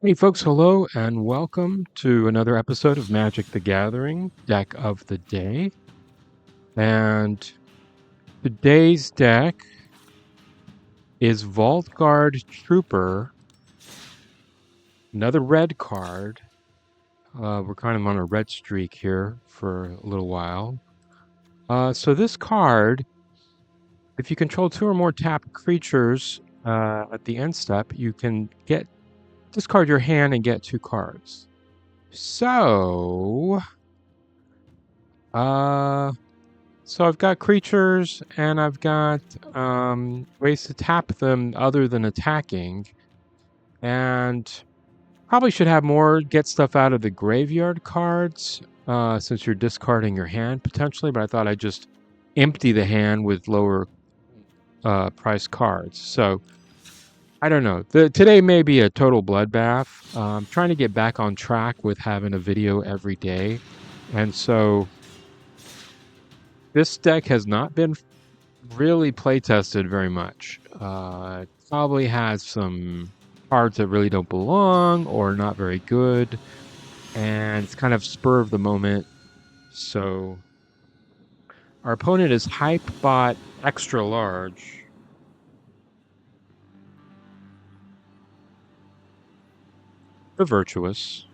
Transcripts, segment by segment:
Hey folks, hello and welcome to another episode of Magic the Gathering Deck of the Day. And today's deck is Vaultguard Trooper, another red card. We're kind of on a red streak here for a little while. So this card, if you control two or more tapped creatures at the end step, you can discard your hand and get two cards. So I've got creatures and I've got ways to tap them other than attacking. And probably should have more get stuff out of the graveyard cards since you're discarding your hand potentially. But I thought I'd just empty the hand with lower price cards. So I don't know. Today may be a total bloodbath. I'm trying to get back on track with having a video every day. And so this deck has not been really play tested very much. It probably has some cards that really don't belong or not very good, and it's kind of spur of the moment. So our opponent is Hypebot Extra Large. The Virtuous.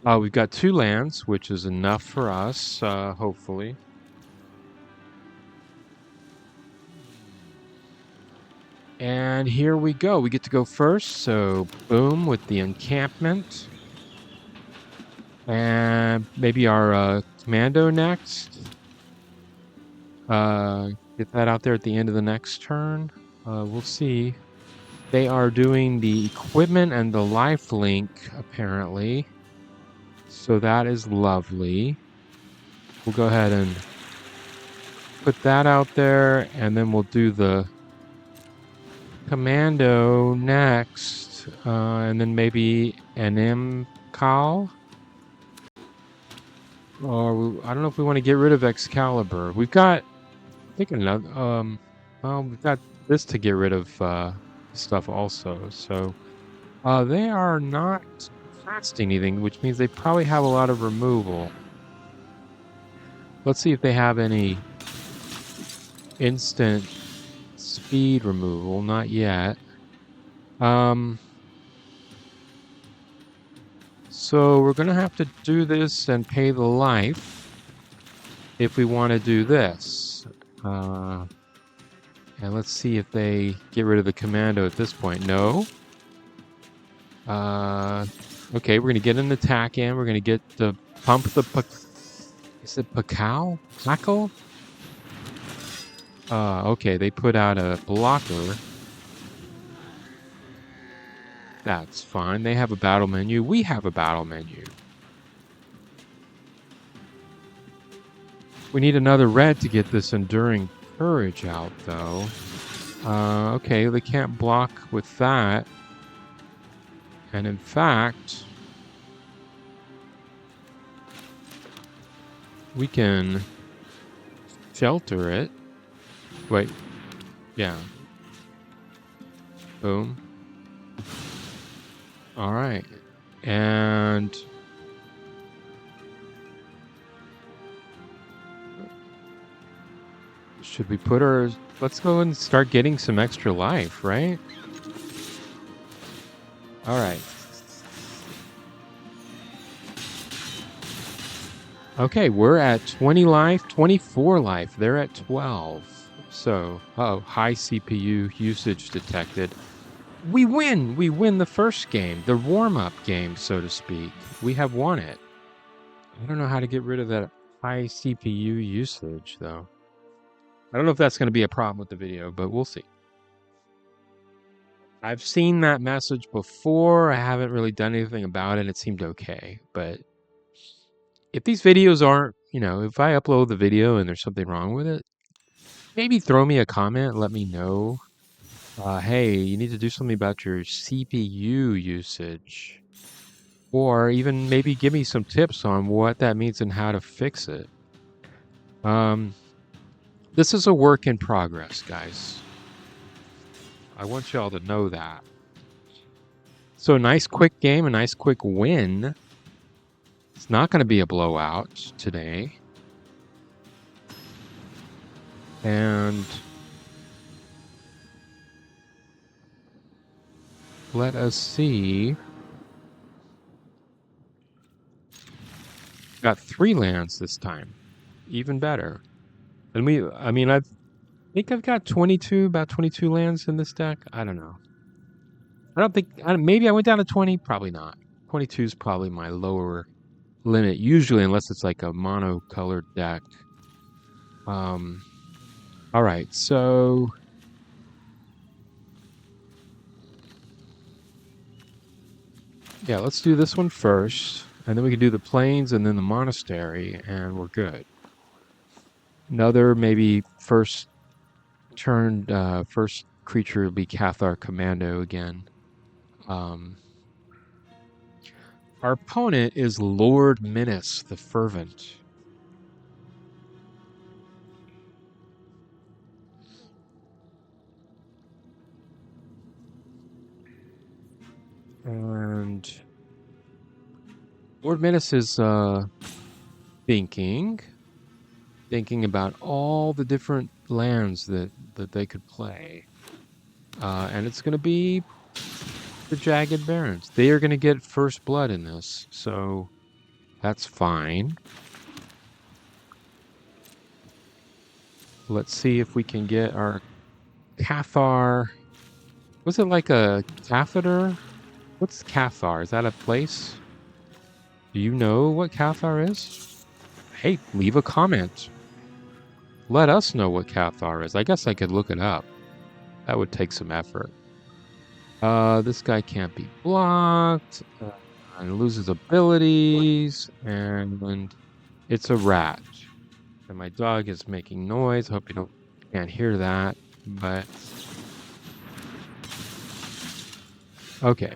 We've got 2 lands, which is enough for us, hopefully. And here we go. We get to go first. So boom with the encampment. And maybe our commando next. Get that out there at the end of the next turn. We'll see. They are doing the equipment and the lifelink, apparently. So that is lovely. We'll go ahead and put that out there, and then we'll do the commando next, and then maybe Anim Pakal. Or I don't know if we want to get rid of Excalibur. We've got, I think another. We've got this to get rid of stuff also. So they are not casting anything, which means they probably have a lot of removal. Let's see if they have any instant speed removal. Not yet. So we're going to have to do this and pay the life if we want to do this. And let's see if they get rid of the commando at this point. No. Okay, we're going to get an attack in. We're going to get the pump the... Is it Pakal? Pakal? Okay, they put out a blocker. That's fine. They have a battle menu. We have a battle menu. We need another red to get this Enduring Courage out, though. Okay, they can't block with that. And in fact, we can shelter it. Wait. Yeah. Boom. All right. And should we put our... Let's go and start getting some extra life, right? All right. Okay, we're at 20 life, 24 life. They're at 12. So, high CPU usage detected. We win! We win the first game, the warm-up game, so to speak. We have won it. I don't know how to get rid of that high CPU usage, though. I don't know if that's going to be a problem with the video, but we'll see. I've seen that message before. I haven't really done anything about it. It seemed okay. But if these videos aren't, if I upload the video and there's something wrong with it, maybe throw me a comment and let me know. Hey, you need to do something about your CPU usage. Or even maybe give me some tips on what that means and how to fix it. This is a work in progress, guys. I want y'all to know that. So a nice quick game, a nice quick win. It's not going to be a blowout today. And let us see. Got 3 lands this time. Even better. And I think I've got about 22 lands in this deck. I don't know. Maybe I went down to 20. Probably not. 22 is probably my lower limit, usually, unless it's like a mono-colored deck. All right, so yeah, let's do this one first, and then we can do the plains and then the monastery, and we're good. Another maybe first turn, first creature will be Cathar Commando again. Our opponent is Lord Minas the Fervent. And Lord Minas is thinking about all the different lands that they could play. And it's going to be the Jagged Barrens. They are going to get first blood in this, so that's fine. Let's see if we can get our Cathar. Was it like a catheter? What's Cathar? Is that a place? Do you know what Cathar is? Hey, leave a comment. Let us know what Cathar is. I guess I could look it up. That would take some effort. This guy can't be blocked. And loses abilities. And it's a rat. And my dog is making noise. Hope you can't hear that. But okay.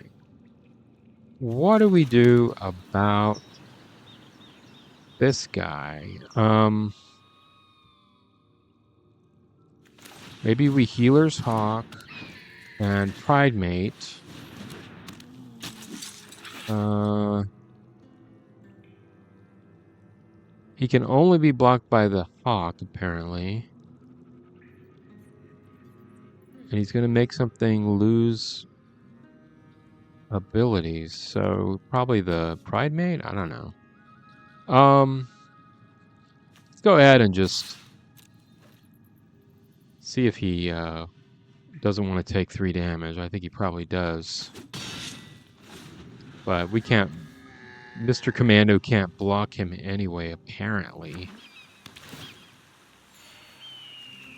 What do we do about this guy? Maybe we Healer's Hawk and Pridemate. He can only be blocked by the Hawk, apparently. And he's going to make something lose abilities. So probably the Pridemate? I don't know. Let's go ahead and just see if he doesn't want to take 3 damage. I think he probably does. But we can't... Mr. Commando can't block him anyway, apparently.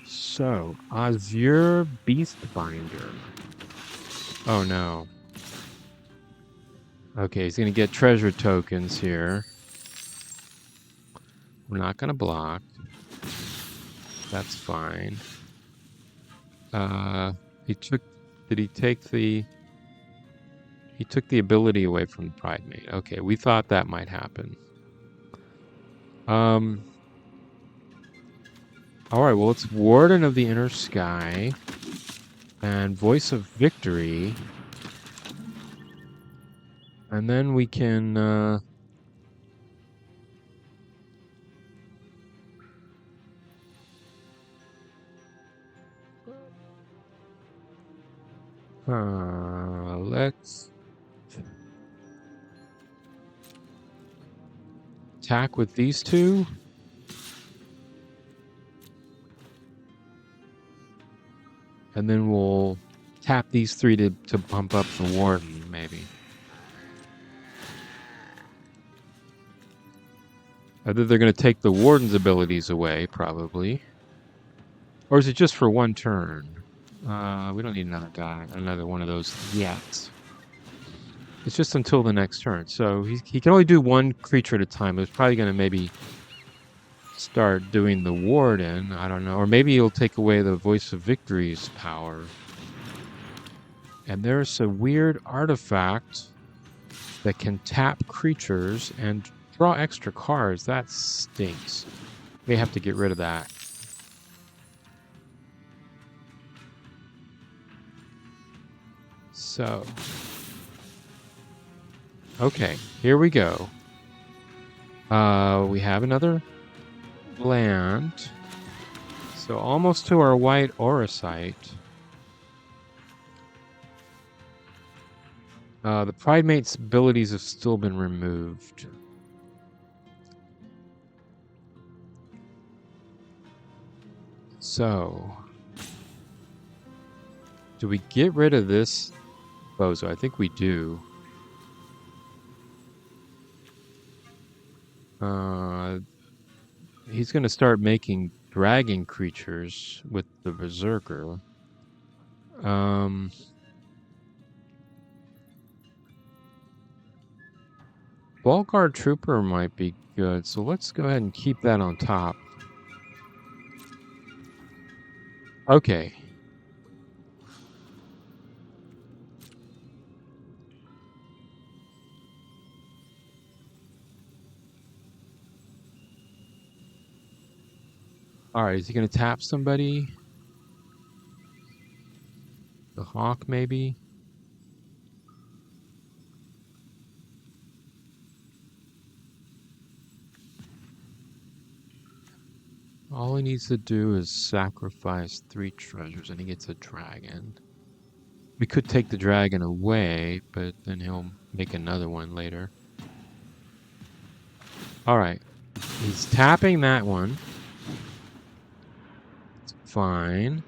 So, Azure Beastbinder. Oh no. Okay, he's going to get treasure tokens here. We're not going to block. That's fine. Did he take the... He took the ability away from the Pridemate. Okay, we thought that might happen. Alright, well, it's Warden of the Inner Sky. And Voice of Victory. And then we can... let's attack with these 2. And then we'll tap these 3 to bump up the Warden, maybe. Either they're going to take the Warden's abilities away, probably. Or is it just for 1 turn? We don't need another one of those yet. It's just until the next turn. So he can only do 1 creature at a time. It's probably going to maybe start doing the Warden. I don't know. Or maybe he'll take away the Voice of Victory's power. And there's a weird artifact that can tap creatures and draw extra cards. That stinks. We have to get rid of that. So, Okay, here we go. We have another land. So almost to our White Auracite. The Pridemate's abilities have still been removed. So, do we get rid of this bozo? I think we do. He's going to start making dragon creatures with the Berserker. Vaultguard Trooper might be good, so let's go ahead and keep that on top. Okay. Alright, is he going to tap somebody? The Hawk, maybe? All he needs to do is sacrifice 3 treasures and he gets a dragon. We could take the dragon away, but then he'll make another one later. Alright. He's tapping that one. It's fine.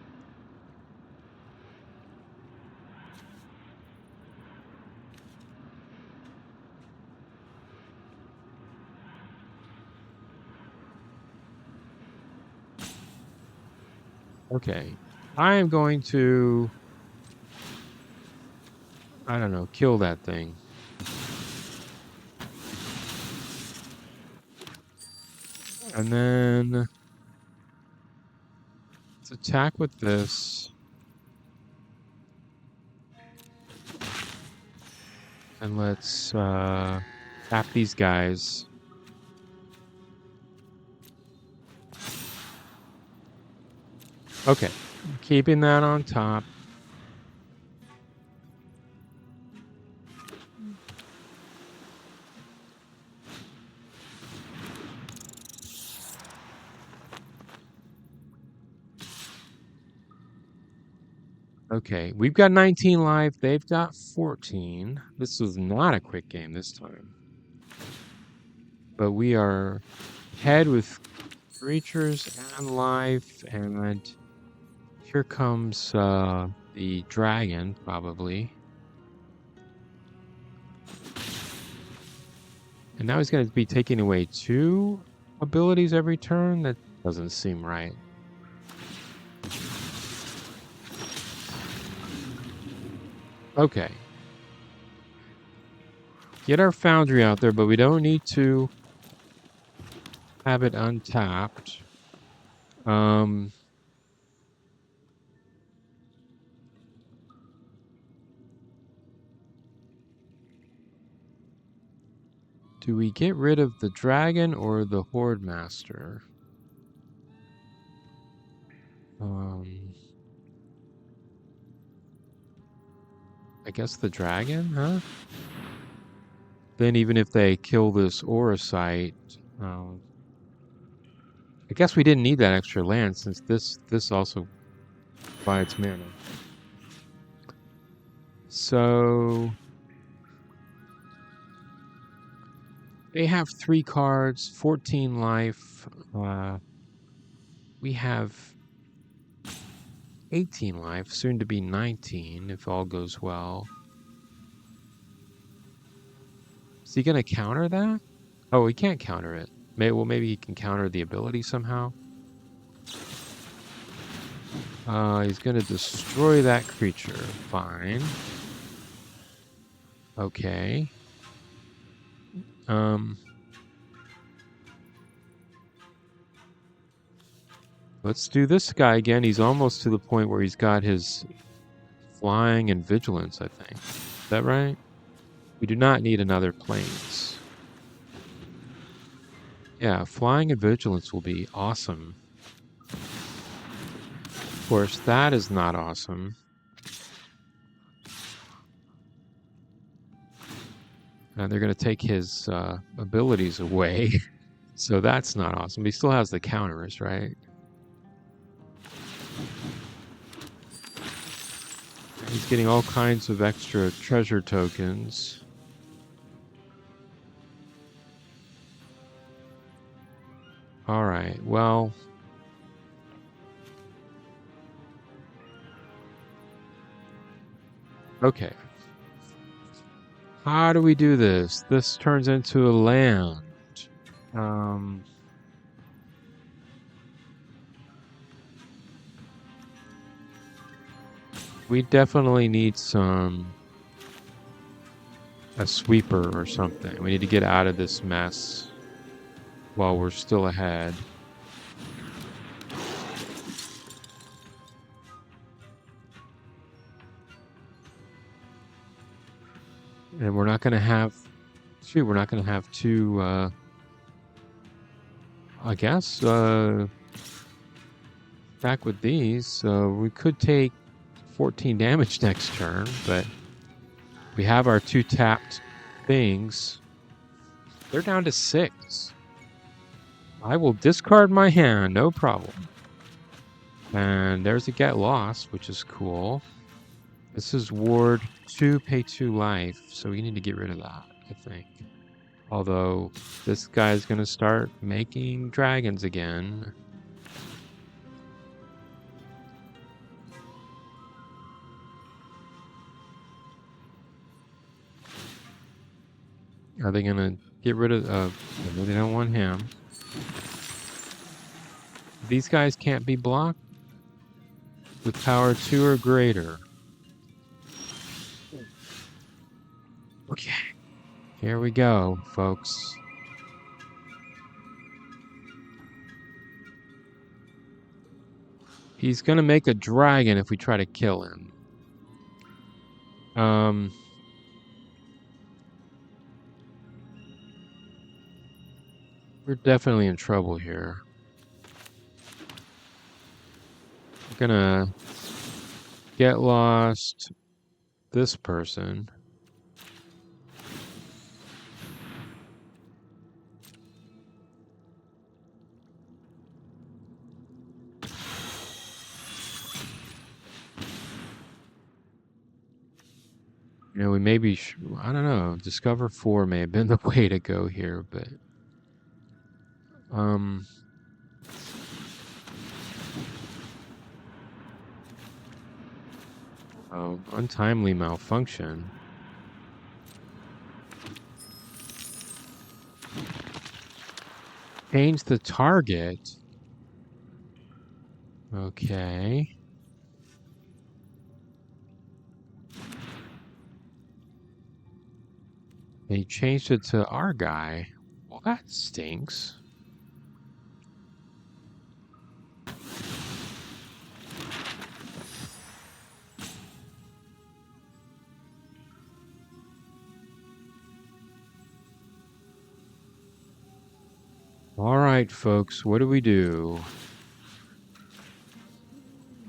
Okay. I am going to... I don't know, kill that thing. And then... let's attack with this. And let's tap these guys. Okay, keeping that on top. Okay, we've got 19 life. They've got 14. This was not a quick game this time. But we are ahead with creatures and life, and here comes the dragon, probably. And now he's going to be taking away 2 abilities every turn? That doesn't seem right. Okay. Get our foundry out there, but we don't need to have it untapped. Do we get rid of the dragon or the Horde Master? I guess the dragon, huh? Then even if they kill this Auracite, I guess we didn't need that extra land since this also provides mana. So they have 3 cards, 14 life. We have 18 life, soon to be 19 if all goes well. Is he going to counter that? Oh, he can't counter it. Maybe he can counter the ability somehow. He's going to destroy that creature. Fine. Okay. Let's do this guy again. He's almost to the point where he's got his flying and vigilance, I think. Is that right? We do not need another planes. Yeah, flying and vigilance will be awesome. Of course, that is not awesome. They're going to take his abilities away. So that's not awesome. He still has the counters, right? He's getting all kinds of extra treasure tokens. All right, well... Okay. How do we do this? This turns into a land. We definitely need a sweeper or something. We need to get out of this mess while we're still ahead. And we're not going to have... Shoot, we're not going to have two... I guess... back with these, so we could take 14 damage next turn, but we have our 2 tapped things. They're down to 6. I will discard my hand, no problem. And there's a get lost, which is cool. This is ward 2, pay 2 life, so we need to get rid of that, I think. Although, this guy's going to start making dragons again. Are they going to get rid of... no, they don't want him. These guys can't be blocked with power 2 or greater. Okay. Here we go, folks. He's going to make a dragon if we try to kill him. We're definitely in trouble here. We're gonna get lost this person. You know, we maybe, I don't know, Discover 4 may have been the way to go here, but... Oh, untimely malfunction. Change the target. Okay. They changed it to our guy. Well, that stinks. All right, folks, what do we do?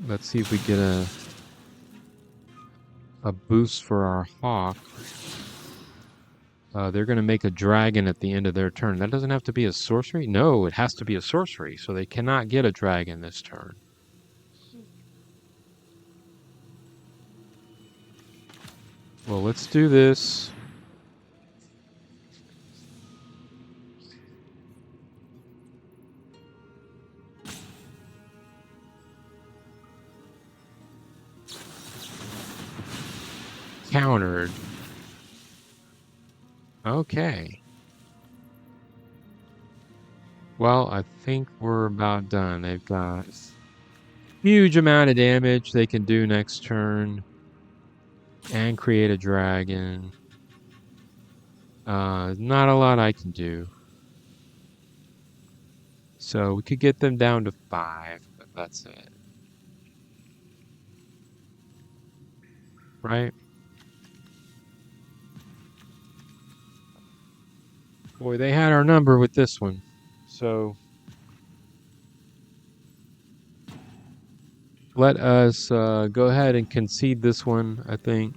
Let's see if we get a boost for our hawk. They're going to make a dragon at the end of their turn. That doesn't have to be a sorcery? No, it has to be a sorcery, so they cannot get a dragon this turn. Well, let's do this. Countered. Okay. Well, I think we're about done. They've got a huge amount of damage they can do next turn. And create a dragon. Not a lot I can do. So we could get them down to 5, but that's it. Right? Boy, they had our number with this one. So let us go ahead and concede this one, I think.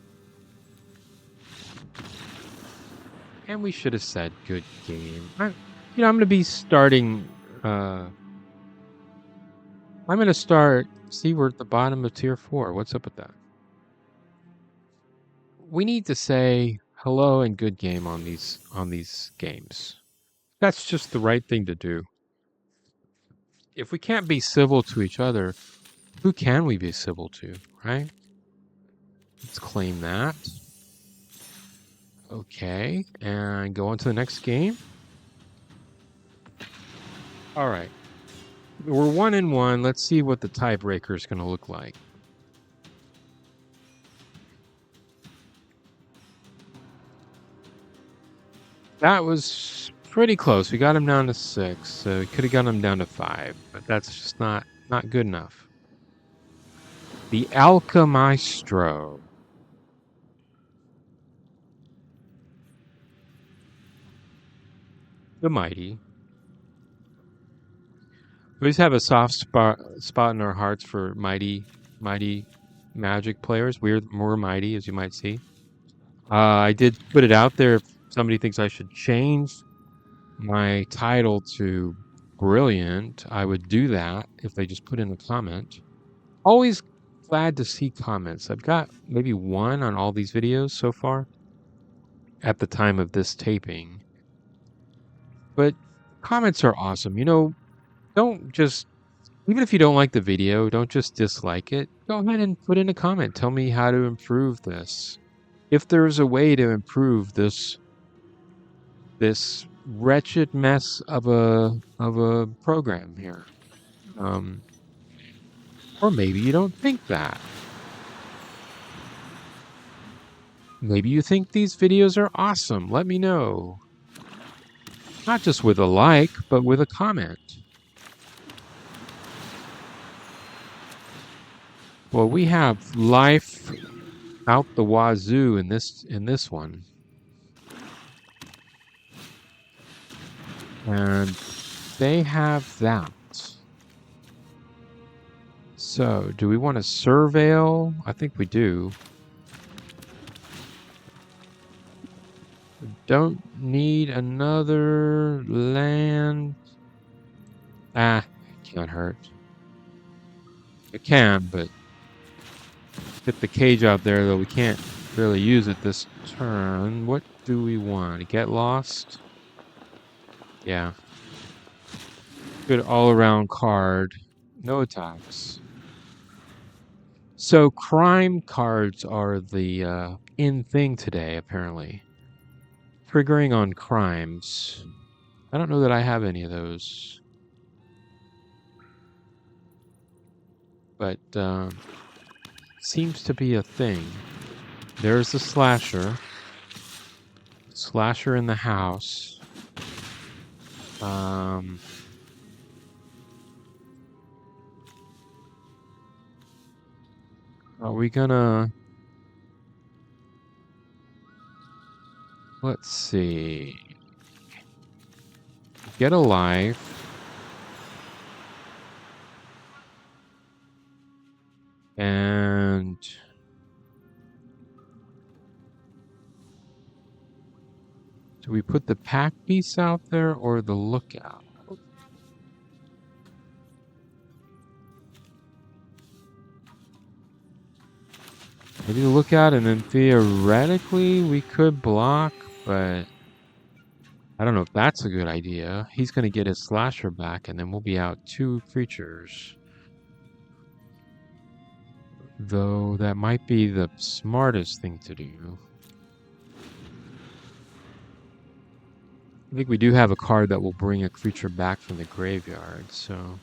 And we should have said good game. I'm going to be starting... I'm going to start... See, we're at the bottom of Tier 4. What's up with that? We need to say hello and good game on these games. That's just the right thing to do. If we can't be civil to each other, who can we be civil to, right? Let's claim that. Okay, and go on to the next game. All right. We're 1-1. Let's see what the tiebreaker is going to look like. That was pretty close. We got him down to 6. So we could have got him down to 5, but that's just not good enough. The Alchemaestro. The Mighty. We always have a soft spot in our hearts for mighty Magic players. We're more mighty, as you might see. I did put it out there. If somebody thinks I should change my title to Brilliant, I would do that if they just put in a comment. Always glad to see comments. I've got maybe 1 on all these videos so far at the time of this taping. But comments are awesome. Don't just, even if you don't like the video, don't just dislike it. Go ahead and put in a comment. Tell me how to improve this. If there's a way to improve this wretched mess of a program here. Or maybe you don't think that. Maybe you think these videos are awesome. Let me know. Not just with a like, but with a comment. Well, we have life out the wazoo in this one. And they have that. So, do we want to surveil? I think we do. Don't need another land. It can't hurt. It can, but get the cage out there, though we can't really use it this turn. What do we want? Get lost? Yeah. Good all-around card. No attacks. So crime cards are the in thing today, apparently. Triggering on crimes. I don't know that I have any of those. But seems to be a thing. There's the slasher. Slasher in the house. Are we gonna... Let's see. Get a life. And... do we put the Packbeasts out there or the Lookout? Maybe the Lookout, and then theoretically we could block, but I don't know if that's a good idea. He's going to get his slasher back, and then we'll be out 2 creatures. Though that might be the smartest thing to do. I think we do have a card that will bring a creature back from the graveyard, so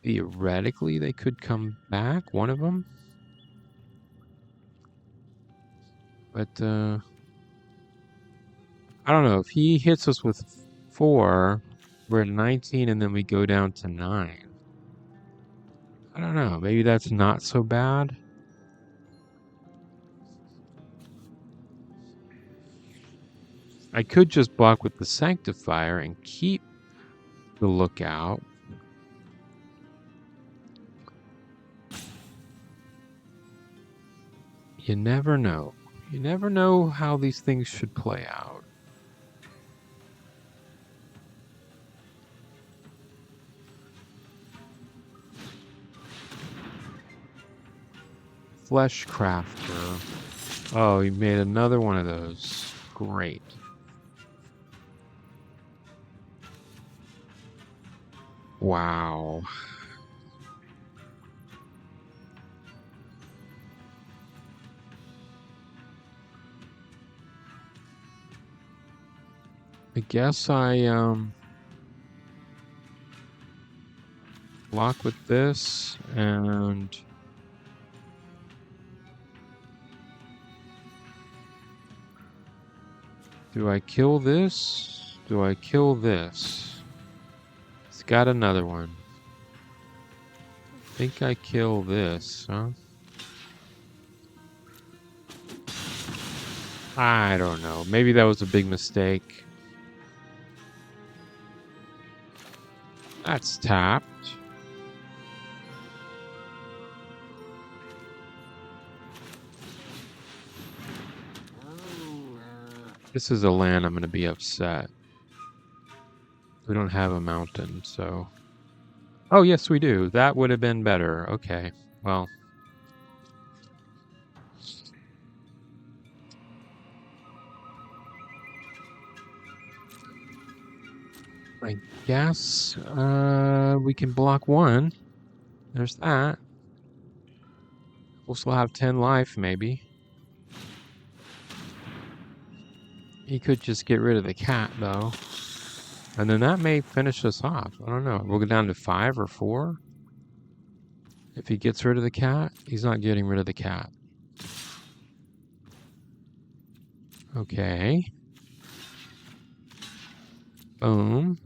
theoretically they could come back, one of them. But I don't know, if he hits us with 4, we're at 19 and then we go down to 9. I don't know, maybe that's not so bad. I could just block with the Sanctifier and keep the Lookout. You never know. You never know how these things should play out. Flesh Crafter. Oh, you made another one of those. Great. Wow. I guess I block with this and do I kill this? Do I kill this? It's got another one. I think I kill this, huh? I don't know. Maybe that was a big mistake. That's tapped. This is a land I'm going to be upset. We don't have a mountain, so... Oh, yes, we do. That would have been better. Okay, well... I guess we can block one. There's that. We'll still have 10 life, maybe. He could just get rid of the cat, though. And then that may finish us off. I don't know. We'll go down to 5 or 4. If he gets rid of the cat, he's not getting rid of the cat. Okay. Boom.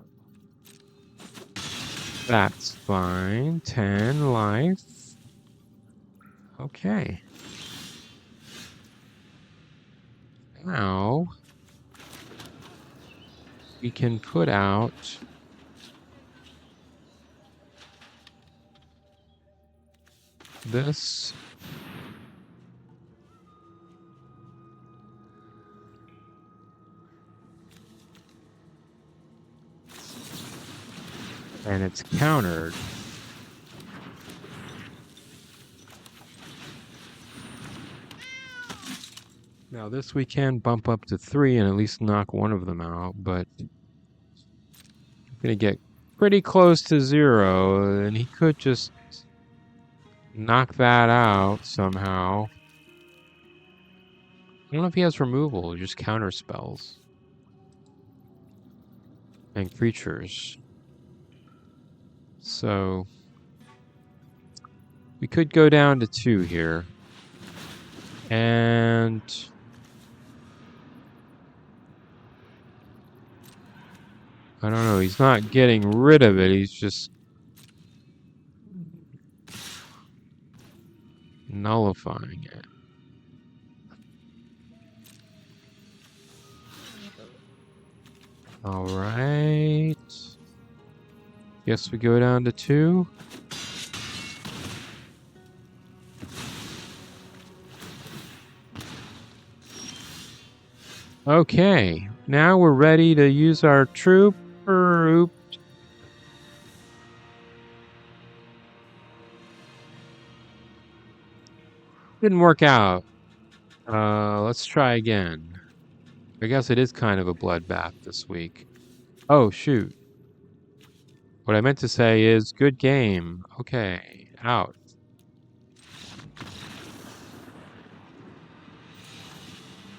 That's fine. 10 life. Okay. Now, we can put out this. And it's countered. Now this we can bump up to 3 and at least knock one of them out, but I'm gonna get pretty close to 0, and he could just knock that out somehow. I don't know if he has removal, just counter spells. And creatures. So we could go down to 2 here. And I don't know, he's not getting rid of it, he's just nullifying it. All right. Guess we go down to 2. Okay, now we're ready to use our trooper. Oops. Didn't work out. Let's try again. I guess it is kind of a bloodbath this week. Oh, shoot. What I meant to say is, good game. Okay, out.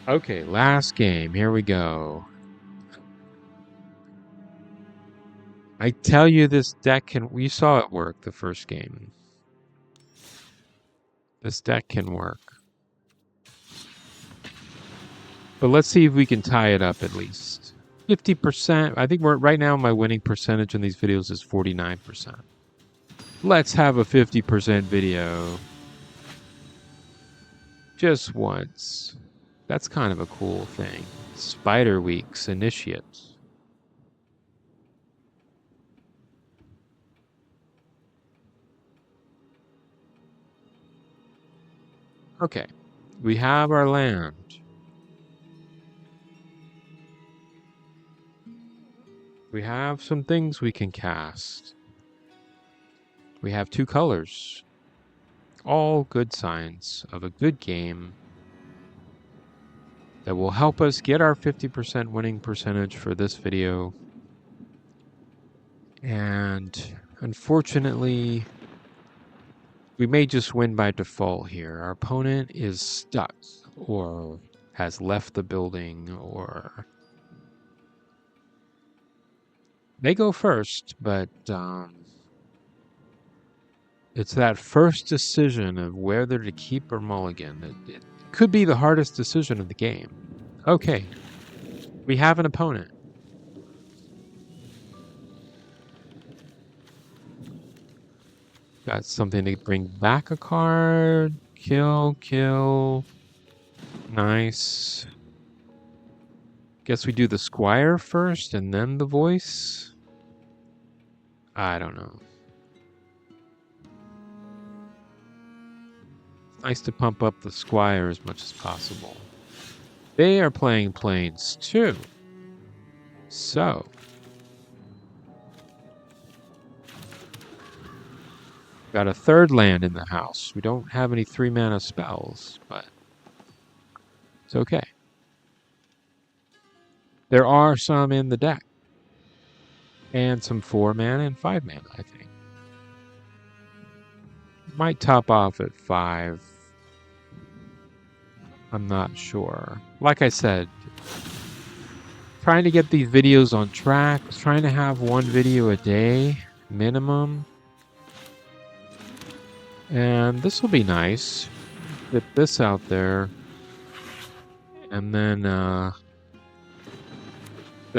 Okay, last game. Here we go. I tell you, this deck can... We saw it work the first game. This deck can work. But let's see if we can tie it up at least. 50%. I think we're right now my winning percentage in these videos is 49%. Let's have a 50% video. Just once. That's kind of a cool thing. Spider Week's Initiates. Okay. We have our land. We have some things we can cast. We have 2 colors. All good signs of a good game that will help us get our 50% winning percentage for this video. And unfortunately, we may just win by default here. Our opponent is stuck or has left the building, or they go first, but it's that first decision of whether to keep or mulligan. It could be the hardest decision of the game. Okay, we have an opponent. Got something to bring back a card. Kill. Nice. Guess we do the Squire first and then the voice? I don't know. Nice to pump up the Squire as much as possible. They are playing planes too. So. Got a 3rd land in the house. We don't have any 3-mana spells, but it's okay. There are some in the deck. And some 4-mana and 5-mana, I think. Might top off at 5. I'm not sure. Like I said, trying to get these videos on track, trying to have 1 video a day minimum. And this will be nice. Get this out there. And then the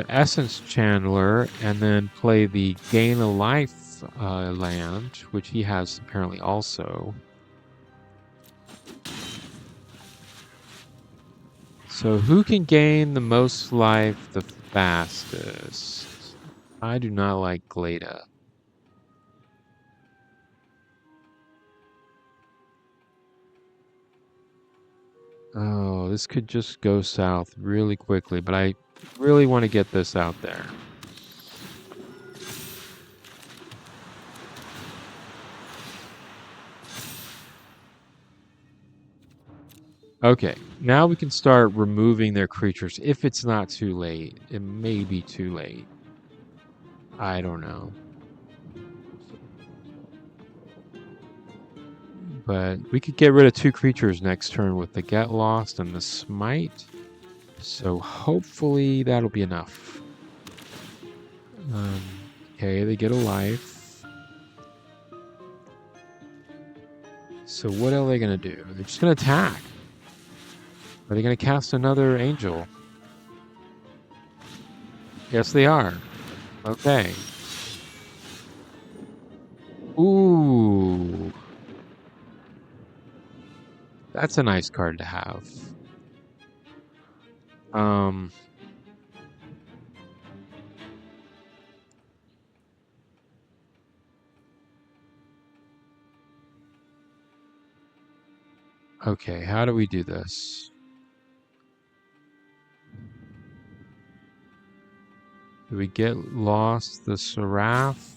Essence Chandler, and then play the Gain a Life land, which he has apparently also. So who can gain the most life the fastest? I do not like Glada. Oh, this could just go south really quickly, but I really want to get this out there. Okay, now we can start removing their creatures if it's not too late. It may be too late. I don't know. But we could get rid of 2 creatures next turn with the Get Lost and the Smite. So hopefully that'll be enough. Okay, they get a life. So what are they going to do? They're just going to attack. Are they going to cast another angel? Yes, they are. Okay. Ooh. That's a nice card to have. Okay, how do we do this? Do we get lost the Seraph?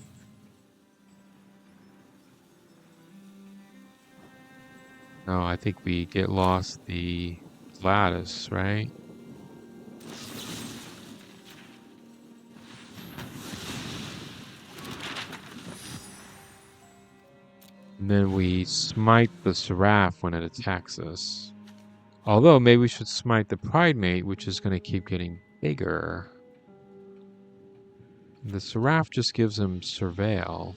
No, I think we get lost the Gladys, right? And then we smite the Seraph when it attacks us. Although, maybe we should smite the Pridemate, which is going to keep getting bigger. The Seraph just gives him Surveil,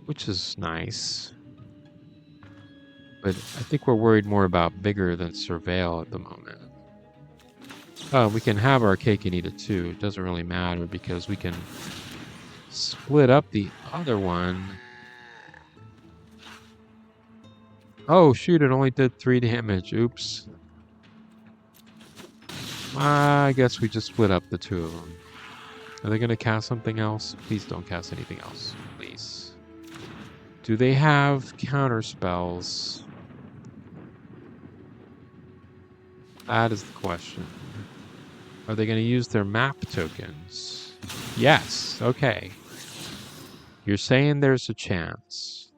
which is nice. But I think we're worried more about bigger than Surveil at the moment. Oh, we can have our cake and eat it too. It doesn't really matter because we can split up the other one. Oh, shoot, it only did 3 damage. Oops. I guess we just split up the 2 of them. Are they going to cast something else? Please don't cast anything else. Please. Do they have counter spells? That is the question. Are they going to use their map tokens? Yes. Okay. You're saying there's a chance.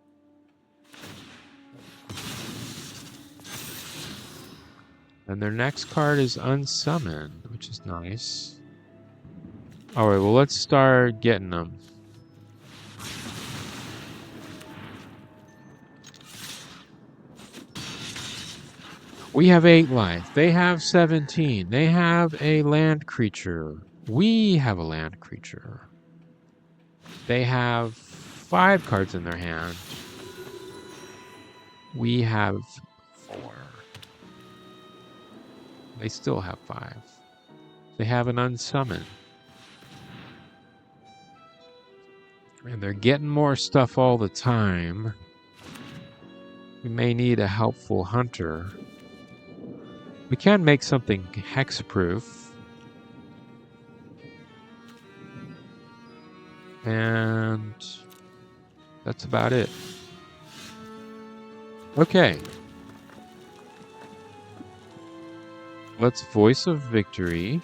And their next card is unsummoned, which is nice. Alright, well, let's start getting them. We have 8 life. They have 17. They have a land creature. We have a land creature. They have 5 cards in their hand. We have 4. They still have 5. They have an unsummoned. And they're getting more stuff all the time. We may need a helpful hunter. We can make something hexproof. And that's about it. Okay. Let's Voice of Victory.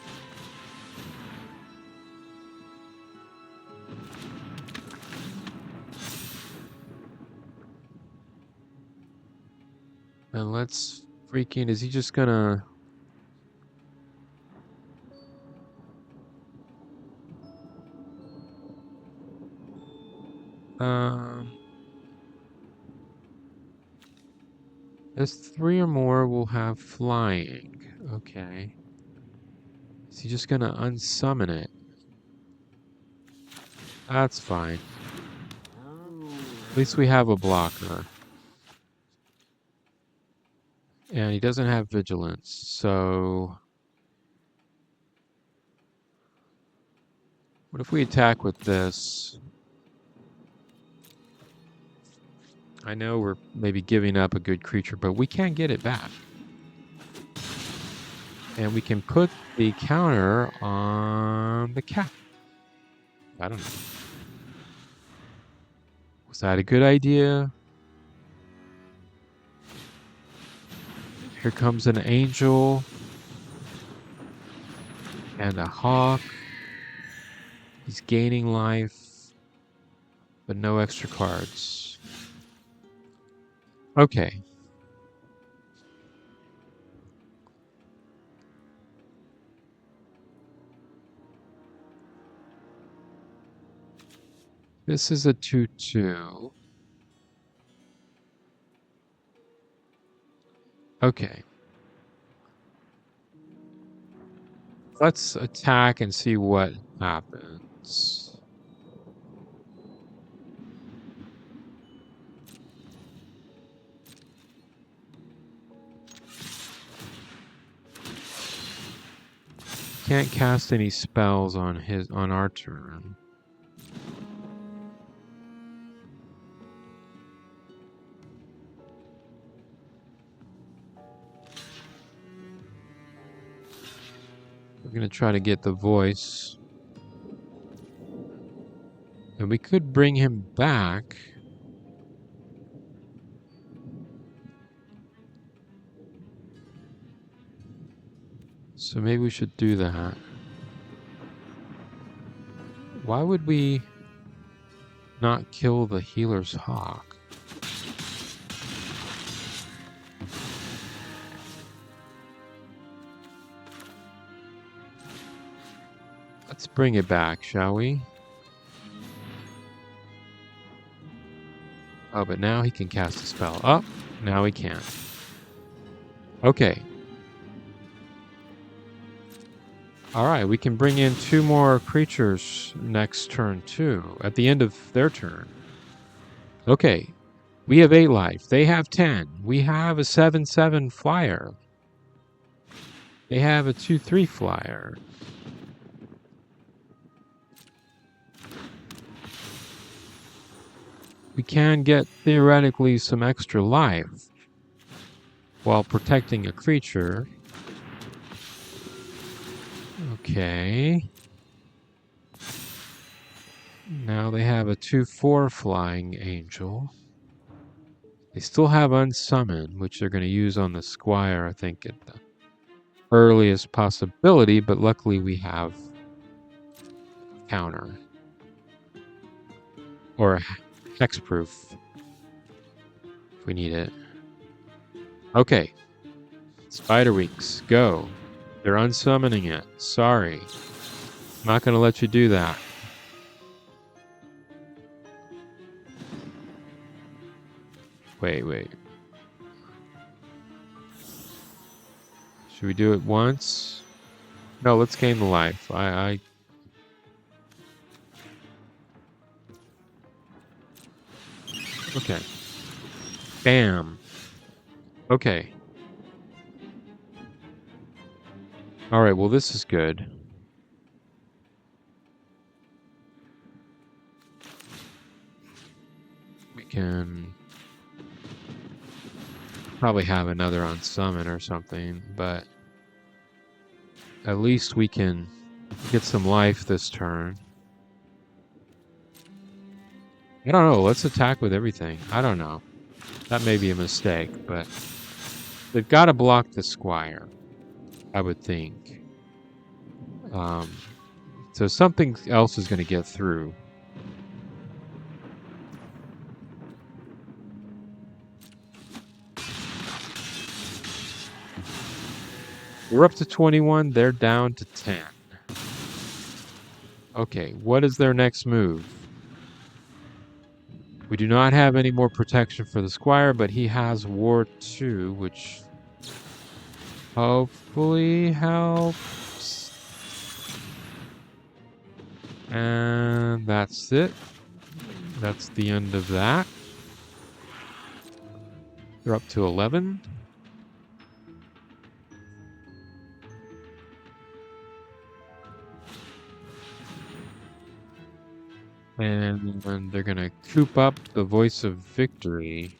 And let's freaking, is he just gonna... There's 3 or more will have flying. Okay. Is he just gonna unsummon it? That's fine. At least we have a blocker. And he doesn't have vigilance, so... What if we attack with this? I know we're maybe giving up a good creature, but we can get it back. And we can put the counter on the cat. I don't know. Was that a good idea? Here comes an angel. And a hawk. He's gaining life. But no extra cards. Okay. This is a 2/2. Okay. Let's attack and see what happens. Can't cast any spells on our turn. We're going to try to get the voice. And we could bring him back. So maybe we should do that. Why would we not kill the healer's hawk? Let's bring it back, shall we? Oh, but now he can cast a spell. Oh, now he can't. Okay. Alright, we can bring in 2 more creatures next turn too, at the end of their turn. Okay, we have 8 life. They have 10. We have a 7/7 flyer. They have a 2/3 flyer. We can get, theoretically, some extra life while protecting a creature. Okay. Now they have a 2/4 flying angel. They still have unsummon, which they're going to use on the Squire, I think. earliest possibility, but luckily we have counter. Or hexproof. If we need it. Okay. Spider Weeks, go. They're unsummoning it. Sorry. I'm not going to let you do that. Wait. Should we do it once? No, let's gain the life. Okay. Bam. Okay. Alright, well this is good. We can probably have another on summon or something, but at least we can get some life this turn. I don't know, let's attack with everything. I don't know. That may be a mistake, but they've got to block the Squire, I would think. So something else is going to get through. We're up to 21. They're down to 10. Okay, what is their next move? We do not have any more protection for the Squire, but he has Ward 2, which hopefully helps. And that's it. That's the end of that. They're up to 11. And they're going to coop up the Voice of Victory.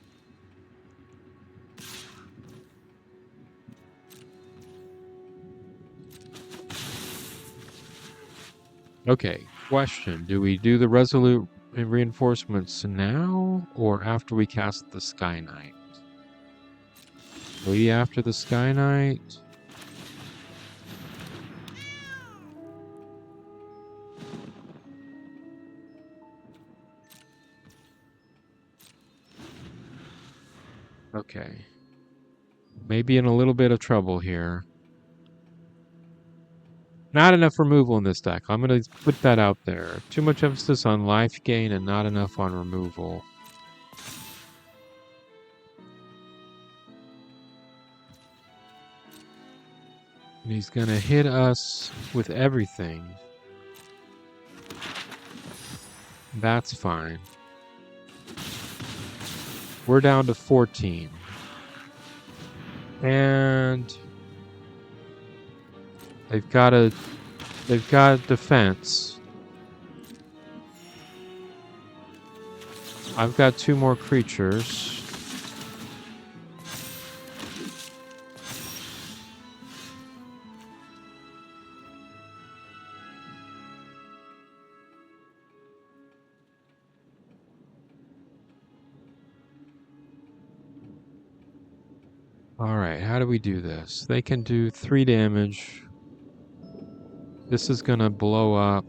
Okay, question. Do we do the Resolute Reinforcements now or after we cast the Skyknight? Maybe after the Skyknight? Okay. Maybe in a little bit of trouble here. Not enough removal in this deck. I'm going to put that out there. Too much emphasis on life gain and not enough on removal. And he's going to hit us with everything. That's fine. We're down to 14. And they've got a defense. I've got 2 more creatures. Alright, how do we do this? They can do 3 damage. This is gonna blow up.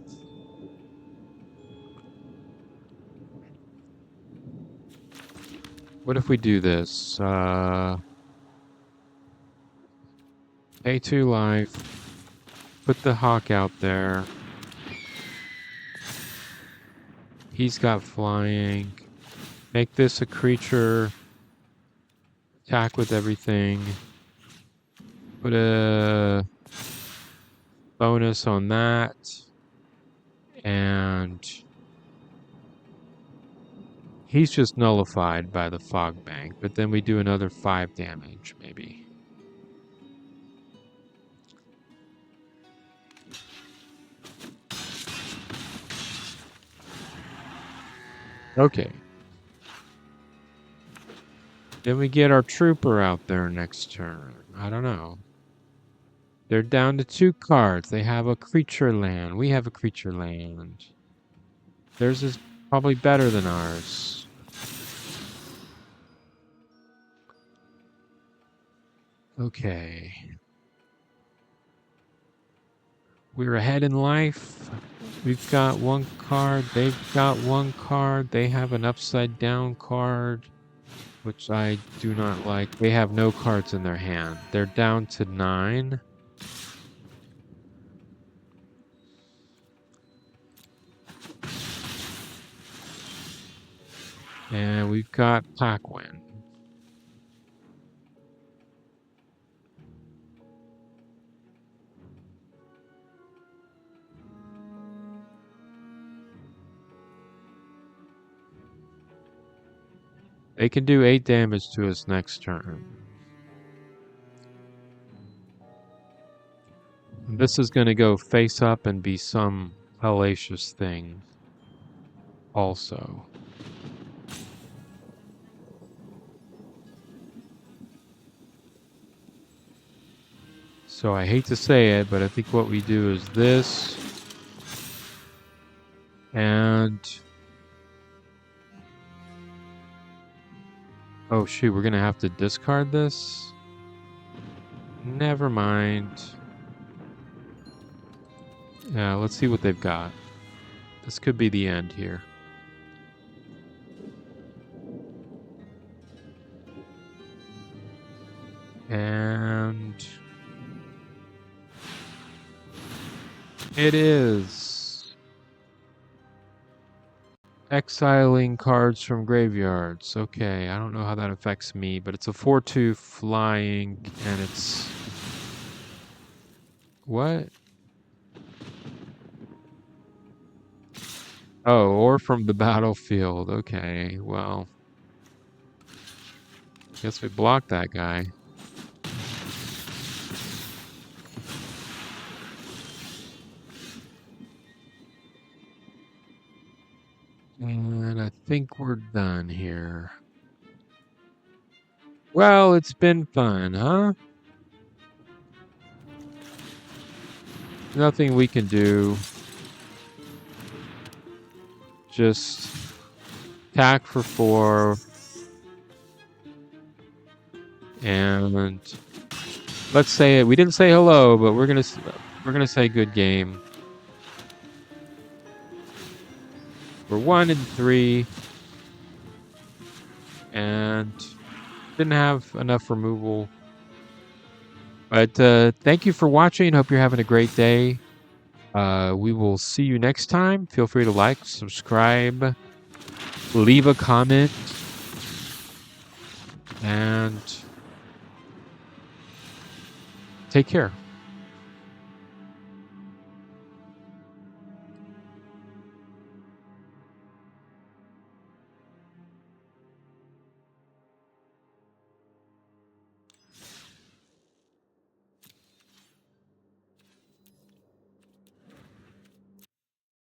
What if we do this? Pay 2 life. Put the Hawk out there. He's got flying. Make this a creature. Attack with everything. Put a bonus on that. And he's just nullified by the Fog Bank. But then we do another 5 damage, maybe. Okay. Then we get our trooper out there next turn. I don't know. They're down to 2 cards. They have a creature land. We have a creature land. Theirs is probably better than ours. Okay. We're ahead in life. We've got one card. They've got one card. They have an upside down card, which I do not like. They have no cards in their hand. They're down to 9. And we've got Pakwin. They can do 8 damage to us next turn. This is going to go face up and be some hellacious thing also. So I hate to say it, but I think what we do is this. And... oh shoot, we're going to have to discard this? Never mind. Yeah, let's see what they've got. This could be the end here. And... it is... exiling cards from graveyards. Okay, I don't know how that affects me, but it's a 4/2 flying, and it's... what? Oh, or from the battlefield. Okay, well... guess we blocked that guy. And I think we're done here. Well, it's been fun, huh? Nothing we can do. Just attack for 4. And let's say it. We didn't say hello, but we're gonna say good game. We're 1-3, and didn't have enough removal. But thank you for watching. Hope you're having a great day. We will see you next time. Feel free to like, subscribe, leave a comment, and take care.